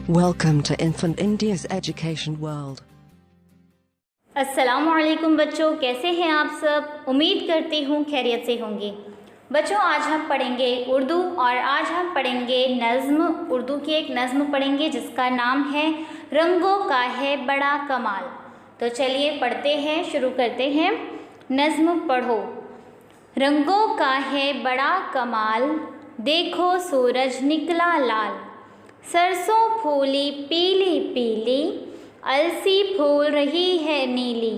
Welcome to Infant India's Education World. अस्सलामुअलैकुम बच्चों, कैसे हैं आप सब। उम्मीद करती हूँ खैरियत से होंगे। बच्चों, आज हम पढ़ेंगे उर्दू और आज हम पढ़ेंगे नज़्म। उर्दू की एक नज़्म पढ़ेंगे जिसका नाम है रंगों का है बड़ा कमाल। तो चलिए पढ़ते हैं, शुरू करते हैं। नज़्म पढ़ो। रंगों का है बड़ा कमाल, देखो सूरज निकला लाल। सरसों फूली पीली पीली, अलसी फूल रही है नीली।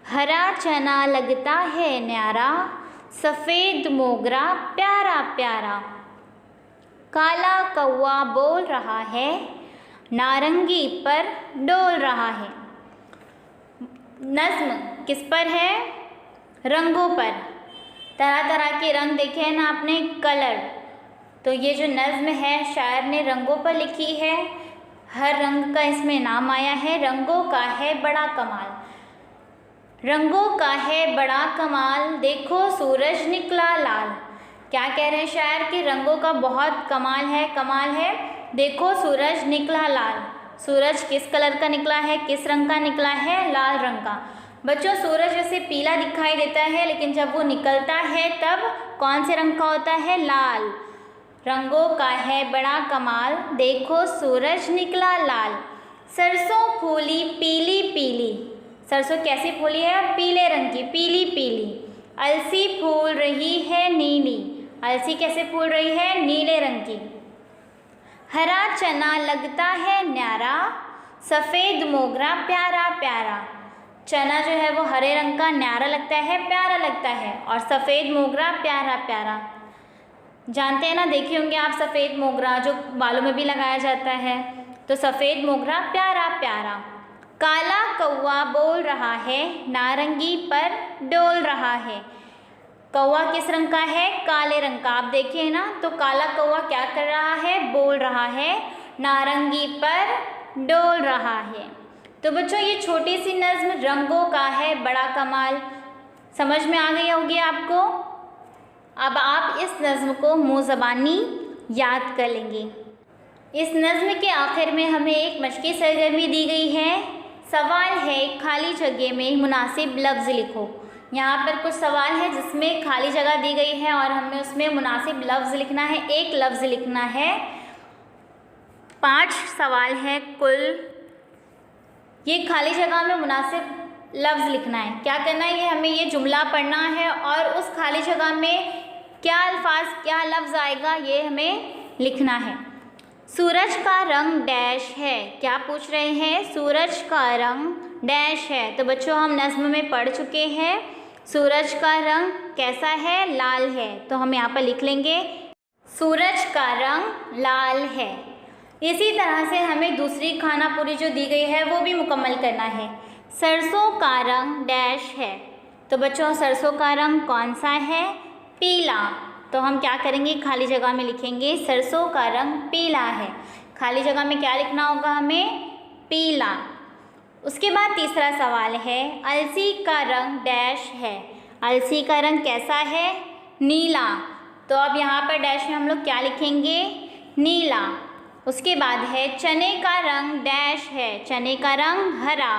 हरा चना लगता है न्यारा, सफ़ेद मोगरा प्यारा प्यारा। काला कौवा बोल रहा है, नारंगी पर डोल रहा है। नज़्म किस पर है? रंगों पर। तरह तरह के रंग देखे हैं ना आपने, कलर। तो ये जो नज़्म है शायर ने रंगों पर लिखी है। हर रंग का इसमें नाम आया है। रंगों का है बड़ा कमाल। रंगों का है बड़ा कमाल, देखो सूरज निकला लाल। क्या कह रहे हैं शायर कि रंगों का बहुत कमाल है, कमाल है। देखो सूरज निकला लाल। सूरज किस कलर का निकला है, किस रंग का निकला है? लाल रंग का। बच्चों, सूरज वैसे पीला दिखाई देता है, लेकिन जब वो निकलता है तब कौन से रंग का होता है? लाल। रंगों का है बड़ा कमाल, देखो सूरज निकला लाल। सरसों फूली पीली पीली। सरसों कैसी फूली है? पीले रंग की, पीली पीली। अलसी फूल रही है नीली। अलसी कैसे फूल रही है? नीले रंग की। हरा चना लगता है न्यारा, सफ़ेद मोगरा प्यारा प्यारा। चना जो है वो हरे रंग का न्यारा लगता है, प्यारा लगता है। और सफ़ेद मोगरा प्यारा प्यारा। जानते हैं ना, देखे होंगे आप सफ़ेद मोगरा, जो बालों में भी लगाया जाता है। तो सफ़ेद मोगरा प्यारा प्यारा। काला कौवा बोल रहा है, नारंगी पर डोल रहा है। कौवा किस रंग का है? काले रंग का। आप देखिए ना, तो काला कौवा क्या कर रहा है? बोल रहा है, नारंगी पर डोल रहा है। तो बच्चों, ये छोटी सी नज़्म रंगों का है बड़ा कमाल समझ में आ गई होगी आपको। अब आप इस नज़्म को मुँह ज़बानी याद कर लेंगे। इस नज़्म के आखिर में हमें एक मशक़ी सरगर्मी दी गई है। सवाल है, खाली जगह में मुनासिब लफ्ज़ लिखो। यहाँ पर कुछ सवाल है जिसमें खाली जगह दी गई है और हमें उसमें मुनासिब लफ्ज़ लिखना है। एक लफ्ज़ लिखना है। 5 सवाल है कुल। ये खाली जगह में मुनासिब लफ्ज़ लिखना है। क्या करना है? ये हमें ये जुमला पढ़ना है और उस खाली जगह में क्या अल्फाज, क्या लफ्ज़ आएगा, ये हमें लिखना है। सूरज का रंग डैश है। क्या पूछ रहे हैं? सूरज का रंग डैश है। तो बच्चों, हम नज़्म में पढ़ चुके हैं। सूरज का रंग कैसा है? लाल है। तो हम यहाँ पर लिख लेंगे सूरज का रंग लाल है। इसी तरह से हमें दूसरी खाना पूरी जो दी गई है वो भी मुकम्मल करना है। सरसों का रंग डैश है। तो बच्चों, सरसों का रंग कौन सा है? पीला। तो हम क्या करेंगे? खाली जगह में लिखेंगे सरसों का रंग पीला है। खाली जगह में क्या लिखना होगा हमें? पीला। उसके बाद तीसरा सवाल है, अलसी का रंग डैश है। अलसी का रंग कैसा है? नीला। तो अब यहाँ पर डैश में हम लोग क्या लिखेंगे? नीला। उसके बाद है, चने का रंग डैश है। चने का रंग हरा।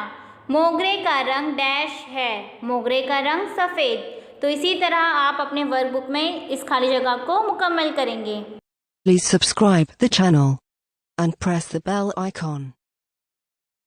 मोगरे का रंग डैश है। मोगरे का रंग सफ़ेद। तो इसी तरह आप अपने वर्कबुक में इस खाली जगह को मुकम्मल करेंगे। Please subscribe the channel and press the bell icon.